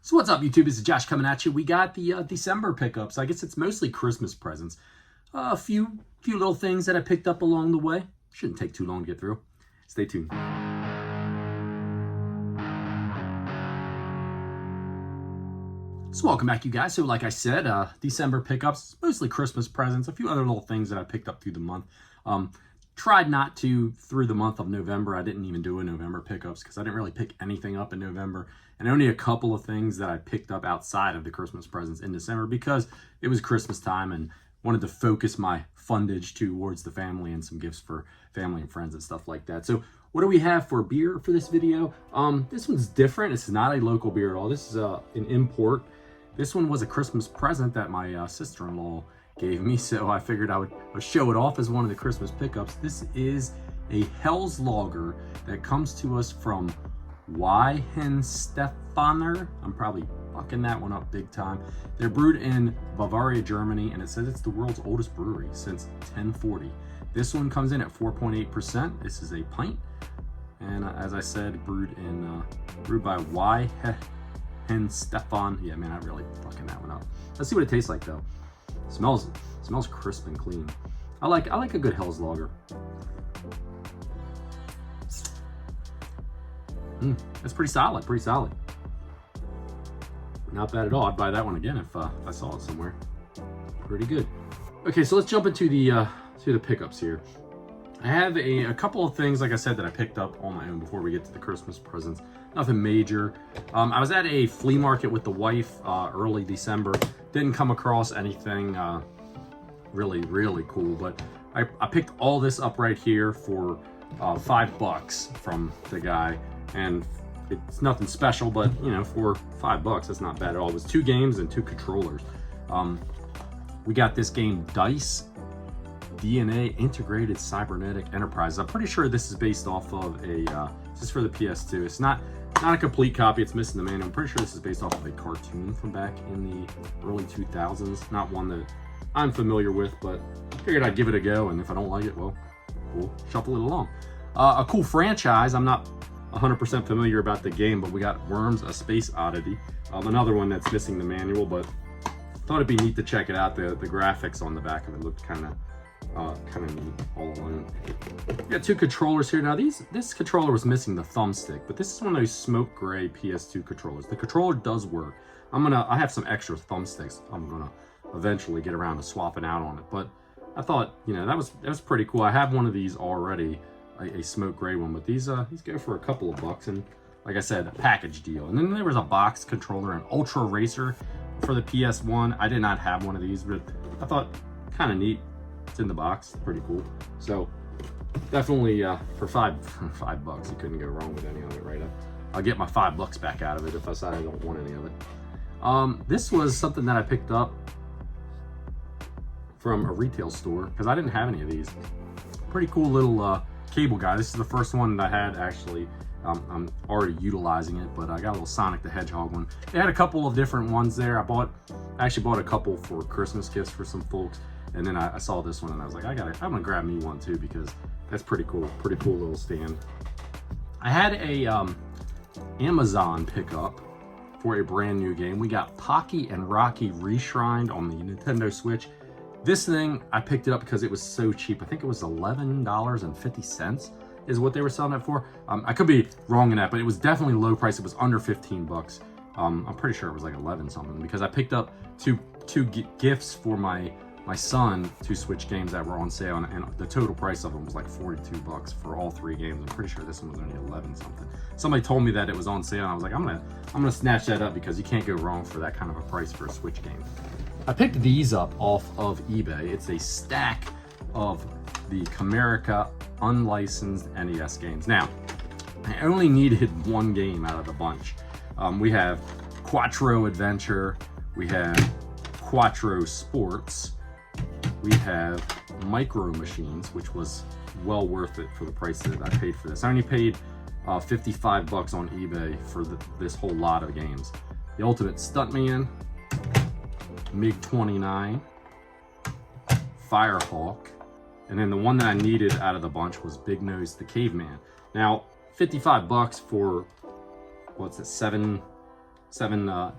So what's up, YouTube? This is Josh coming at you. We got the December pickups. I guess it's mostly Christmas presents. A few little things that I picked up along the way. Shouldn't take too long to get through. Stay tuned. So welcome back, you guys. So like I said, December pickups, mostly Christmas presents, a few other little things that I picked up through the month. Tried not to through the month of November. I didn't even do a November pickups because I didn't really pick anything up in November, and only a couple of things that I picked up outside of the Christmas presents in December because it was Christmas time and wanted to focus my fundage towards the family and some gifts for family and friends and stuff like that. So what do we have for beer for this video? This one's different. This is not a local beer at all. This is an import. This one was a Christmas present that my sister-in-law gave me, so I figured I would show it off as one of the Christmas pickups. This is a Hell's Lager that comes to us from Weihenstephaner. I'm probably fucking that one up big time. They're brewed in Bavaria, Germany, and it says it's the world's oldest brewery since 1040. This one comes in at 4.8%. This is a pint, and as I said, brewed by Weihenstephaner. Yeah, man, I really fucking that one up. Let's see what it tastes like though. Smells crisp and clean. I like a good Hell's Lager. That's pretty solid. Not bad at all. I'd buy that one again if I saw it somewhere. Pretty good. Okay, so let's jump into the pickups here. I have a couple of things, like I said, that I picked up on my own before we get to the Christmas presents. Nothing major. I was at a flea market with the wife early December. Didn't come across anything really cool, but I picked all this up right here for $5 from the guy, and it's nothing special, but you know, for $5, that's not bad at all. It was 2 games and 2 controllers. We got this game, Dice DNA Integrated Cybernetic Enterprise. I'm pretty sure this is based off of this is for the PS2. It's not a complete copy, it's missing the manual. I'm pretty sure this is based off of a cartoon from back in the early 2000s. Not one that I'm familiar with, but figured I'd give it a go, and if I don't like it, well, we'll shuffle it along. A cool franchise. I'm not 100% familiar about the game, but we got Worms, A Space Oddity. Another one that's missing the manual, but thought it'd be neat to check it out. The graphics on the back of it looked kind of neat all alone. We got 2 controllers here. Now this controller was missing the thumbstick, but this is one of those smoke gray PS2 controllers. The controller does work. I have some extra thumbsticks I'm gonna eventually get around to swapping out on it, but I thought, you know, that was pretty cool. I have one of these already, a smoke gray one, but these go for a couple of bucks, and like I said, a package deal. And then there was a box controller, an Ultra Racer for the PS1. I did not have one of these, but I thought kind of neat. It's in the box, pretty cool. So definitely for $5, you couldn't go wrong with any of it, right? I'll get my $5 back out of it if I decide I don't want any of it. This was something that I picked up from a retail store because I didn't have any of these. Pretty cool little cable guy. This is the first one that I had actually. I'm already utilizing it, but I got a little Sonic the Hedgehog one. They had a couple of different ones there. I actually bought a couple for Christmas gifts for some folks. And then I saw this one and I was like, I'm gonna grab me one too because that's pretty cool little stand. I had a Amazon pickup for a brand new game. We got Pocky and Rocky Reshrined on the Nintendo Switch. This thing, I picked it up because it was so cheap. I think it was $11.50 is what they were selling it for. I could be wrong in that, but it was definitely low price. It was under $15. I'm pretty sure it was like 11 something because I picked up two gifts for my son, 2 Switch games that were on sale, and the total price of them was like $42 for all 3 games. I'm pretty sure this one was only 11 something. Somebody told me that it was on sale, and I was like, I'm gonna snatch that up because you can't go wrong for that kind of a price for a Switch game. I picked these up off of eBay. It's a stack of the Camerica unlicensed NES games. Now, I only needed 1 game out of the bunch. We have Quattro Adventure, we have Quattro Sports, we have Micro Machines, which was well worth it for the price that I paid for this. I only paid $55 on eBay for this whole lot of games. The Ultimate Stuntman, MiG-29, Firehawk, and then the one that I needed out of the bunch was Big Nose the Caveman. Now, $55 for, what's it, 7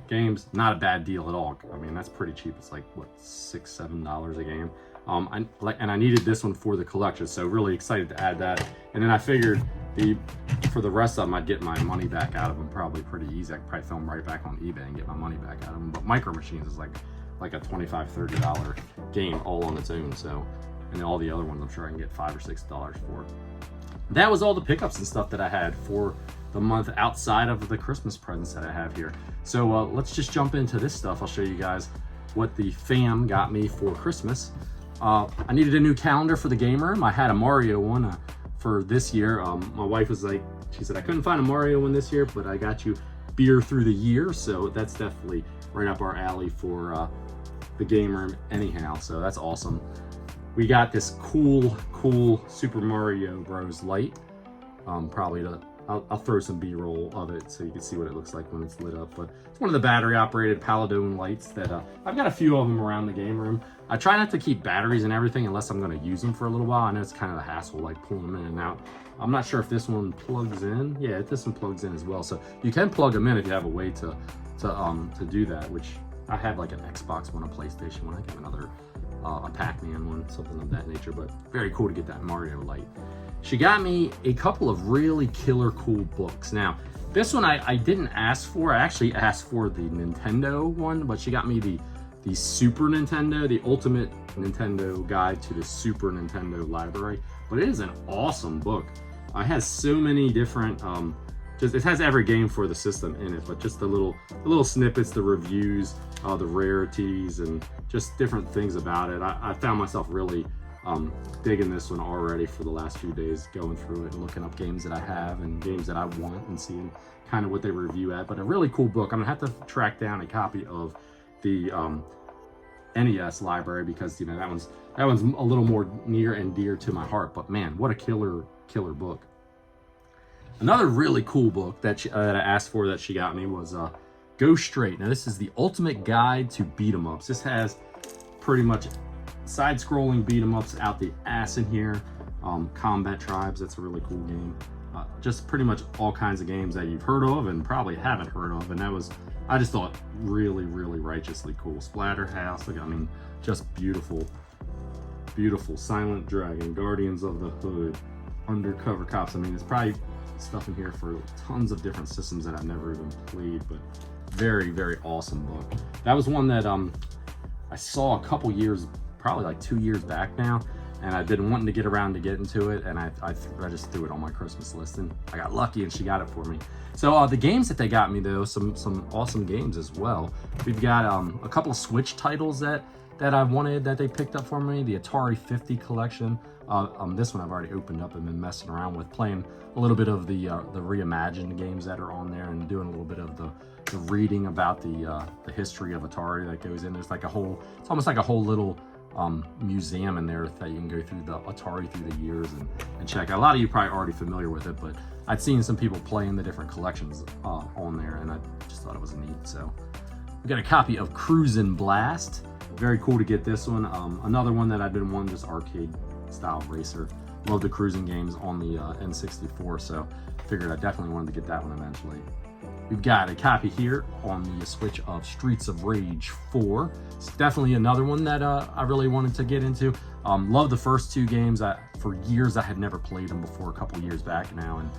games, not a bad deal at all. I mean, that's pretty cheap. It's like what, $6-7 a game. I needed this one for the collection, so really excited to add that. And then I figured for the rest of them, I'd get my money back out of them probably pretty easy. I could probably film right back on eBay and get my money back out of them. But Micro Machines is like a $25-30 game all on its own. So, and all the other ones I'm sure I can get $5 or $6 for. That was all the pickups and stuff that I had for the month outside of the Christmas presents that I have here. So let's just jump into this stuff. I'll show you guys what the fam got me for Christmas. I needed a new calendar for the game room. I had a Mario one for this year. My wife was like, she said, I couldn't find a Mario one this year, but I got you beer through the year. So that's definitely right up our alley for the game room anyhow. So that's awesome. We got this cool Super Mario Bros. Light. I'll throw some B-roll of it so you can see what it looks like when it's lit up. But it's one of the battery-operated Paladone lights that I've got a few of them around the game room. I try not to keep batteries and everything unless I'm going to use them for a little while. I know it's kind of a hassle, like pulling them in and out. I'm not sure if this one plugs in. Yeah, this one plugs in as well. So you can plug them in if you have a way to do that. Which I have like an Xbox one, a PlayStation one. I think I have another a Pac-Man one, something of that nature. But very cool to get that Mario light. She got me a couple of really killer cool books. Now, this one I didn't ask for. I actually asked for the Nintendo one, but she got me the Super Nintendo, the Ultimate Nintendo Guide to the Super Nintendo Library. But it is an awesome book. It has so many different, it has every game for the system in it, but just the little snippets, the reviews, the rarities, and just different things about it. I found myself really digging this one already for the last few days, going through it and looking up games that I have and games that I want and seeing kind of what they review at. But a really cool book. I'm gonna have to track down a copy of the NES library because that one's a little more near and dear to my heart. But man, what a killer book. Another really cool book that I asked for that she got me was Go Straight. Now this is the ultimate guide to beat 'em ups. This has pretty much side-scrolling beat 'em ups out the ass in here. Combat Tribes, that's a really cool game. Just pretty much all kinds of games that you've heard of and probably haven't heard of, and I just thought really righteously cool. Splatterhouse, I mean, just beautiful. Silent Dragon, Guardians of the Hood, Undercover Cops. I mean, there's probably stuff in here for tons of different systems that I've never even played, but very awesome book. That was one that I saw a couple years, probably like 2 years back now, and I've been wanting to get around to getting to it, and I just threw it on my Christmas list, and I got lucky and she got it for me. So the games that they got me though, some awesome games as well. We've got a couple of Switch titles that I wanted that they picked up for me. The Atari 50 collection. This one I've already opened up and been messing around with, playing a little bit of the reimagined games that are on there and doing a little bit of the reading about the history of Atari that goes in. There's like it's almost like a whole little museum in there that you can go through the Atari through the years and check. A lot of you probably already familiar with it, but I'd seen some people playing the different collections on there, and I just thought it was neat. So we got a copy of Cruisin' Blast. Very cool to get this one. Another one that I've been wanting, just arcade style racer. Love the cruising games on the N64, so figured I definitely wanted to get that one eventually. We've got a copy here on the Switch of Streets of Rage 4. It's definitely another one that I really wanted to get into. Love the first two games. For years I had never played them before, a couple years back now, and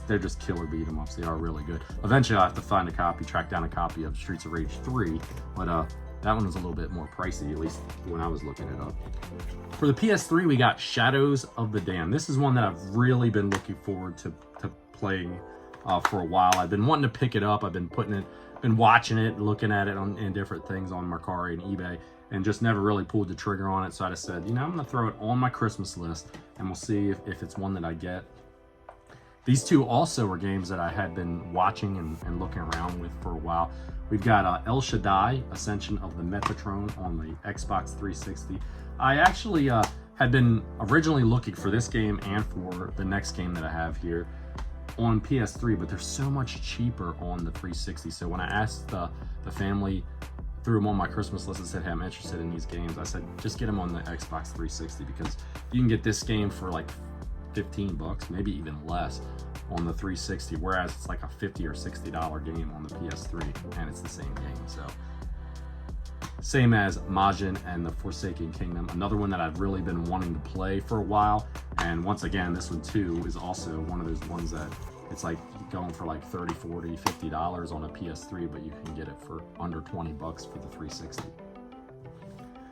they're just killer beat 'em ups. They are really good. Eventually I'll have to track down a copy of Streets of Rage 3, but that one was a little bit more pricey, at least when I was looking it up. For the PS3, we got Shadows of the Dam. This is one that I've really been looking forward to playing for a while. I've been wanting to pick it up. I've been watching it, looking at it in different things on Mercari and eBay, and just never really pulled the trigger on it. So I just said, I'm gonna throw it on my Christmas list, and we'll see if it's one that I get. These two also were games that I had been watching and looking around with for a while. We've got El Shaddai, Ascension of the Metatron on the Xbox 360. I actually had been originally looking for this game and for the next game that I have here on PS3, but they're so much cheaper on the 360. So when I asked the family, threw them on my Christmas list and said, hey, I'm interested in these games, I said, just get them on the Xbox 360 because you can get this game for like 15 bucks, maybe even less on the 360, whereas it's like a $50 or $60 game on the PS3, and it's the same game. So same as Majin and the Forsaken Kingdom, another one that I've really been wanting to play for a while. And once again, this one too is also one of those ones that it's like going for like 30, 40, $50 on a PS3, but you can get it for under 20 bucks for the 360.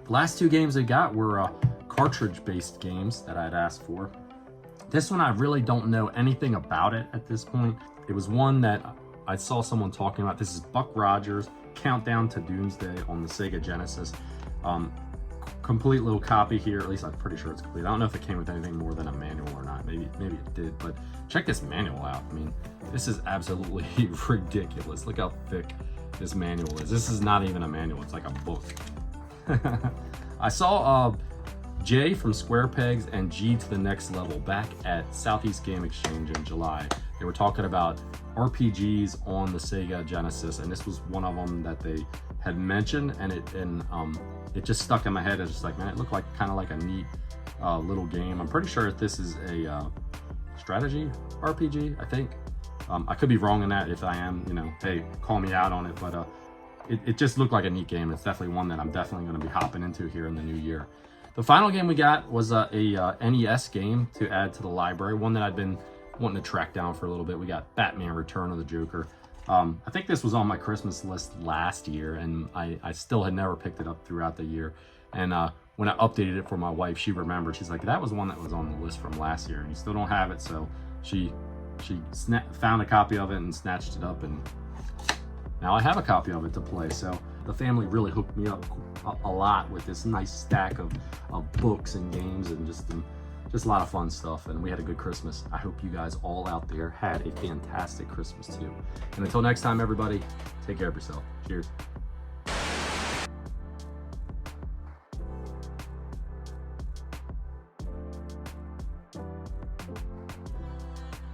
The last two games I got were cartridge-based games that I'd asked for. This one I really don't know anything about it at this point. It was one that I saw someone talking about. This is Buck Rogers' Countdown to Doomsday on the Sega Genesis. Complete little copy here, at least I'm pretty sure it's complete. I don't know if it came with anything more than a manual or not. Maybe it did, but check this manual out. I mean, this is absolutely ridiculous. Look how thick this manual is. This is not even a manual, it's like a book. I saw Jay from Square Pegs and G to the Next Level back at Southeast Game Exchange in July. They were talking about RPGs on the Sega Genesis, and this was one of them that they had mentioned, and it just stuck in my head. It's just like, man, it looked like kind of like a neat little game. I'm pretty sure this is a strategy RPG, I think. I could be wrong on that. If I am, you know, hey, call me out on it, but it just looked like a neat game. It's definitely one that I'm definitely going to be hopping into here in the new year. The final game we got was a NES game to add to the library, one that I've been wanting to track down for a little bit. We got Batman Return of the Joker. I think this was on my Christmas list last year, and I still had never picked it up throughout the year. And when I updated it for my wife, she remembered. She's like, that was one that was on the list from last year, and you still don't have it. So she found a copy of it and snatched it up, and now I have a copy of it to play. So the family really hooked me up a lot with this nice stack of books and games, and just a lot of fun stuff. And we had a good Christmas. I hope you guys all out there had a fantastic Christmas too. And until next time, everybody, take care of yourself. Cheers.